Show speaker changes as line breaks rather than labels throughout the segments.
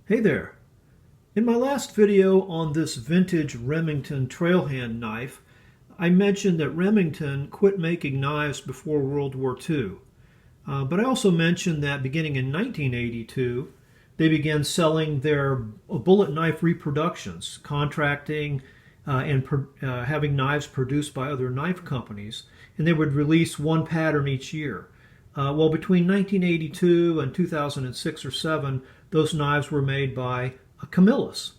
Hey there! In my last video on this vintage Remington trailhand knife, I mentioned that Remington quit making knives before World War II. But I also mentioned that beginning in 1982, they began selling their bullet knife reproductions, contracting and having knives produced by other knife companies, and they would release one pattern each year. Well, between 1982 and 2006 or 7, those knives were made by Camillus.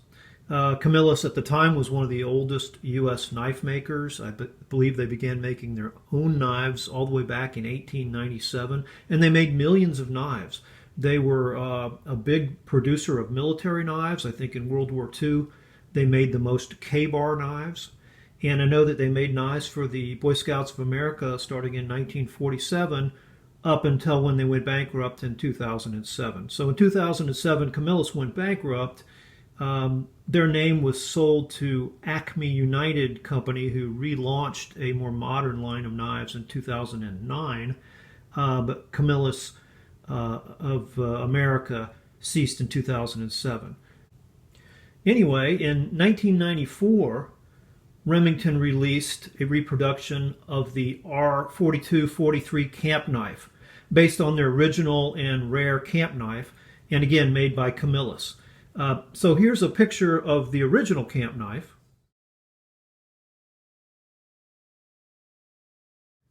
Camillus at the time was one of the oldest U.S. knife makers. I believe they began making their own knives all the way back in 1897, and they made millions of knives. They were a big producer of military knives. I think in World War II they made the most K-bar knives. And I know that they made knives for the Boy Scouts of America starting in 1947 up until when they went bankrupt in 2007. So in 2007, Camillus went bankrupt. Their name was sold to Acme United Company, who relaunched a more modern line of knives in 2009. But Camillus of America ceased in 2007. Anyway, in 1994, Remington released a reproduction of the R4243 camp knife based on their original and rare camp knife, and again made by Camillus. So here's a picture of the original camp knife.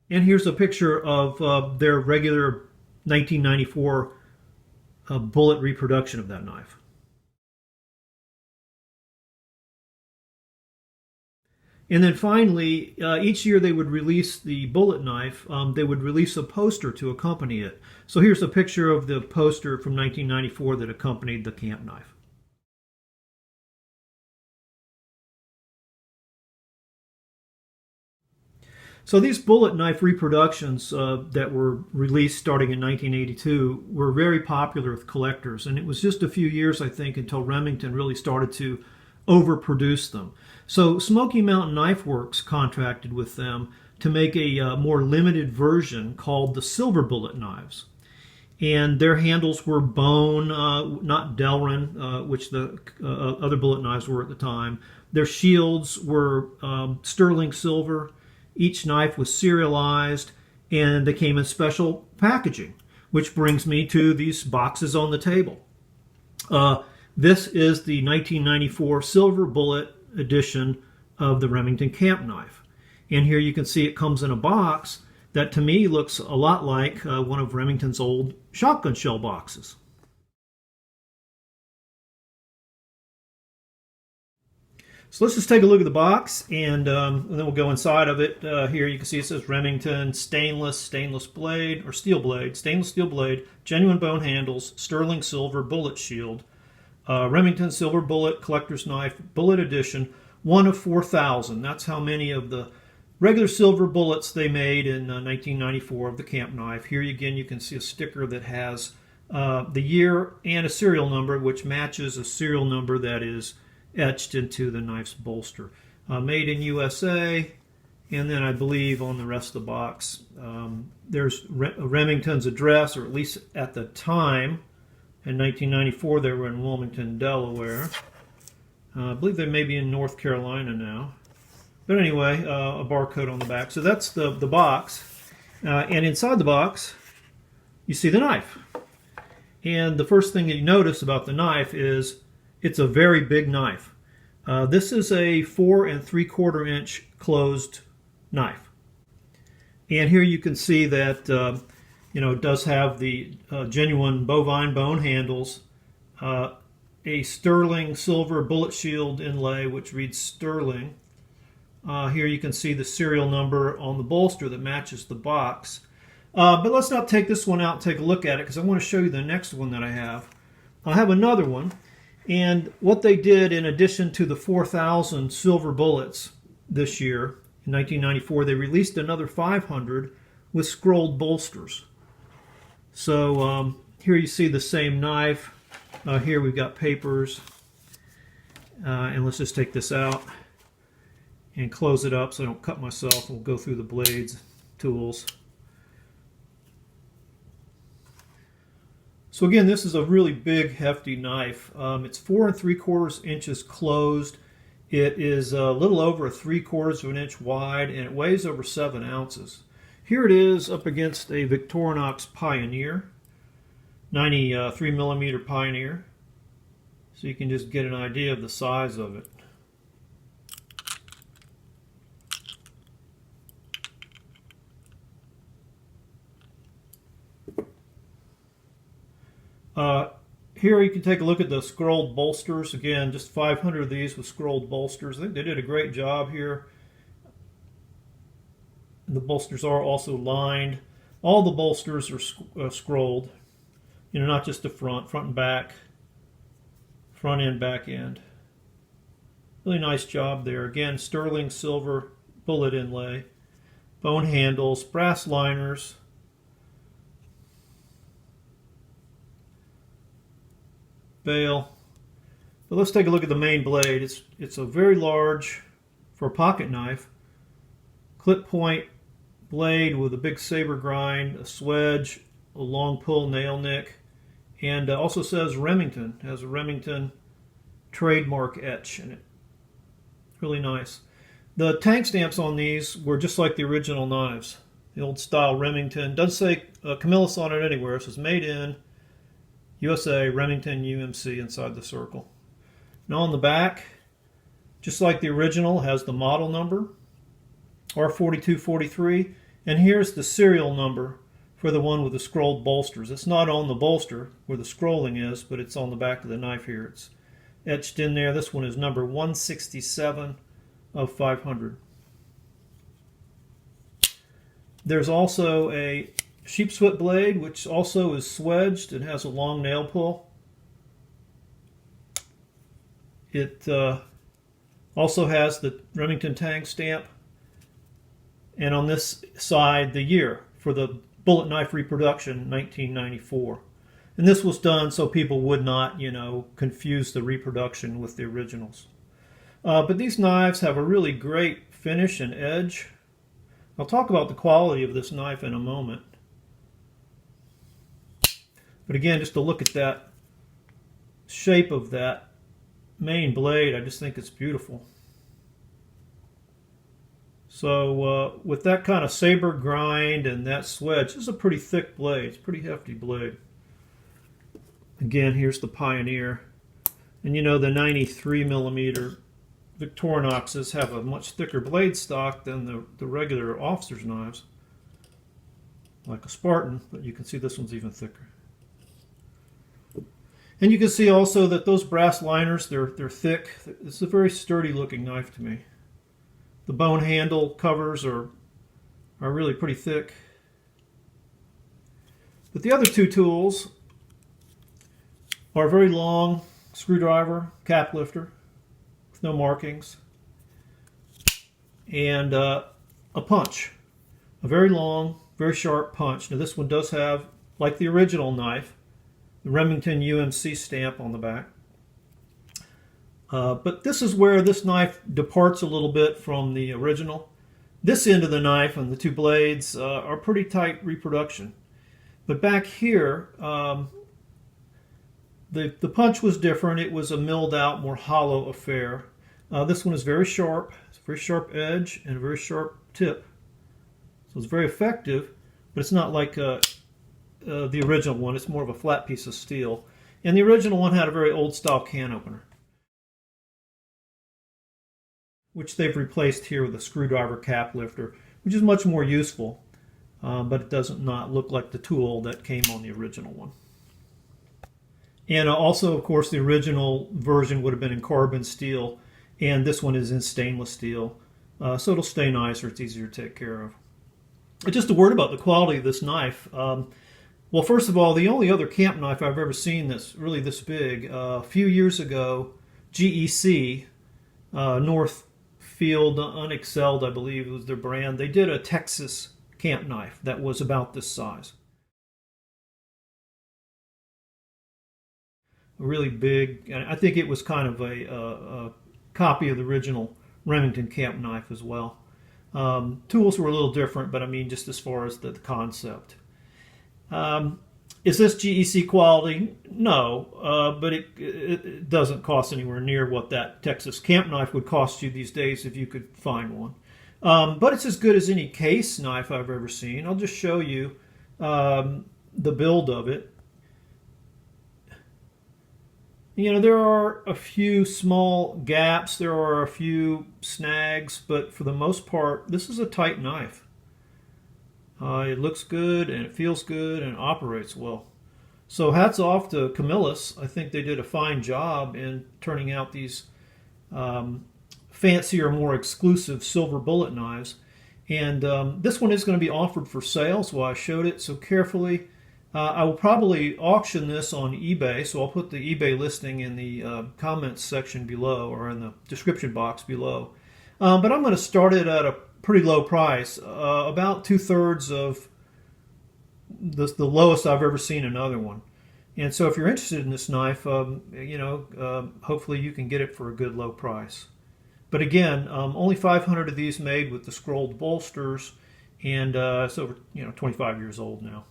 And here's a picture of their regular 1994 bullet reproduction of that knife. And then finally, each year they would release the bullet knife. They would release a poster to accompany it. So here's a picture of the poster from 1994 that accompanied the camp knife. So these bullet knife reproductions that were released starting in 1982 were very popular with collectors. And it was just a few years, I think, until Remington really started to overproduce them. So Smoky Mountain Knife Works contracted with them to make a more limited version called the Silver Bullet knives. And their handles were bone, not Delrin, which the other bullet knives were at the time. Their shields were sterling silver. Each knife was serialized, and they came in special packaging, which brings me to these boxes on the table. This is the 1994 Silver Bullet edition of the Remington camp knife. And here you can see it comes in a box that to me looks a lot like one of Remington's old shotgun shell boxes. So let's just take a look at the box, and then we'll go inside of it. Here you can see it says Remington stainless blade, or steel blade, stainless steel blade, genuine bone handles, sterling silver bullet shield. Remington Silver Bullet Collector's Knife Bullet Edition, one of 4,000. That's how many of the regular silver bullets they made in 1994 of the camp knife. Here again you can see a sticker that has the year and a serial number, which matches a serial number that is etched into the knife's bolster. Made in USA, and then I believe on the rest of the box there's Remington's address, or at least at the time. In 1994, they were in Wilmington, Delaware. I believe they may be in North Carolina now. But anyway, a barcode on the back. So that's the box. And inside the box, you see the knife. And the first thing that you notice about the knife is it's a very big knife. This is a 4 3/4 inch closed knife. And here you can see that it does have the genuine bovine bone handles, a sterling silver bullet shield inlay, which reads sterling. Here you can see the serial number on the bolster that matches the box. But let's not take this one out and take a look at it, because I want to show you the next one that I have. I have another one, and what they did in addition to the 4,000 silver bullets this year, in 1994, they released another 500 with scrolled bolsters. So here you see the same knife. Here we've got papers. And let's just take this out and close it up so I don't cut myself. We'll go through the blades, tools. So again, this is a really big, hefty knife. It's 4 3/4 inches closed. It is a little over 3/4 inch wide, and it weighs over 7 ounces. Here it is up against a Victorinox Pioneer, 93 millimeter Pioneer. So you can just get an idea of the size of it. Here you can take a look at the scrolled bolsters. Again, just 500 of these with scrolled bolsters. I think they did a great job here. The bolsters are also lined. All the bolsters are scrolled. You know, not just the front and back, front end, back end. Really nice job there. Again, sterling silver bullet inlay, bone handles, brass liners. Bail. But let's take a look at the main blade. It's a very large, for a pocket knife, clip point blade with a big saber grind, a swedge, a long pull nail nick, and also says Remington. It has a Remington trademark etch in it. Really nice. The tank stamps on these were just like the original knives. The old style Remington. Doesn't say Camillus on it anywhere. It says made in USA, Remington, UMC inside the circle. Now on the back, just like the original, has the model number, R4243, and here's the serial number for the one with the scrolled bolsters. It's not on the bolster where the scrolling is, but it's on the back of the knife here. It's etched in there. This one is number 167 of 500. There's also a Sheepsfoot Blade, which also is swedged and has a long nail pull. It also has the Remington tank stamp, and on this side the year for the bullet knife reproduction, 1994. And this was done so people would not, you know, confuse the reproduction with the originals. But these knives have a really great finish and edge. I'll talk about the quality of this knife in a moment. But again, just to look at that shape of that main blade, I just think it's beautiful. So with that kind of saber grind and that swedge, this is a pretty thick blade. It's a pretty hefty blade. Again, here's the Pioneer. And you know, the 93 millimeter Victorinoxes have a much thicker blade stock than the regular officer's knives, like a Spartan, but you can see this one's even thicker. And you can see also that those brass liners, they're thick. It's a very sturdy looking knife to me. The bone handle covers are really pretty thick. But the other two tools are a very long screwdriver, cap lifter, with no markings, and a punch. A very long, very sharp punch. Now this one does have, like the original knife, the Remington UMC stamp on the back. But this is where this knife departs a little bit from the original. This end of the knife and the two blades are pretty tight reproduction. But back here, the punch was different. It was a milled out, more hollow affair. This one is very sharp. It's a very sharp edge and a very sharp tip. So it's very effective, but it's not like the original one. It's more of a flat piece of steel. And the original one had a very old style can opener, which they've replaced here with a screwdriver cap lifter, which is much more useful, but it doesn't not look like the tool that came on the original one. And also, of course, the original version would have been in carbon steel, and this one is in stainless steel, so it'll stay nicer. It's easier to take care of. Just a word about the quality of this knife. Well, first of all, the only other camp knife I've ever seen that's really this big, a few years ago, GEC, Northfield Unexcelled, I believe was their brand. They did a Texas camp knife that was about this size. Really big, and I think it was kind of a copy of the original Remington camp knife as well. Tools were a little different, but I mean just as far as the concept. Is this GEC quality? No, but it doesn't cost anywhere near what that Texas camp knife would cost you these days if you could find one. But it's as good as any case knife I've ever seen. I'll just show you the build of it. You know, there are a few small gaps, there are a few snags, but for the most part, this is a tight knife. It looks good, and it feels good, and it operates well. So hats off to Camillus. I think they did a fine job in turning out these fancier, more exclusive silver bullet knives. And this one is going to be offered for sale, so I showed it so carefully. I will probably auction this on eBay, so I'll put the eBay listing in the comments section below, or in the description box below. But I'm going to start it at a pretty low price, about 2/3 of the lowest I've ever seen another one. And so if you're interested in this knife, hopefully you can get it for a good low price. But again, only 500 of these made with the scrolled bolsters, and it's over 25 years old now.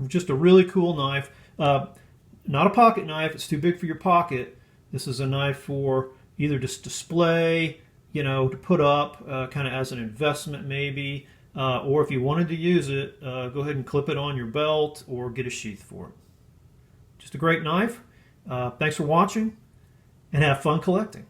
Just a really cool knife. Not a pocket knife. It's too big for your pocket. This is a knife for either just display, to put up kind of as an investment maybe, or if you wanted to use it, go ahead and clip it on your belt or get a sheath for it. Just a great knife. Thanks for watching, and have fun collecting.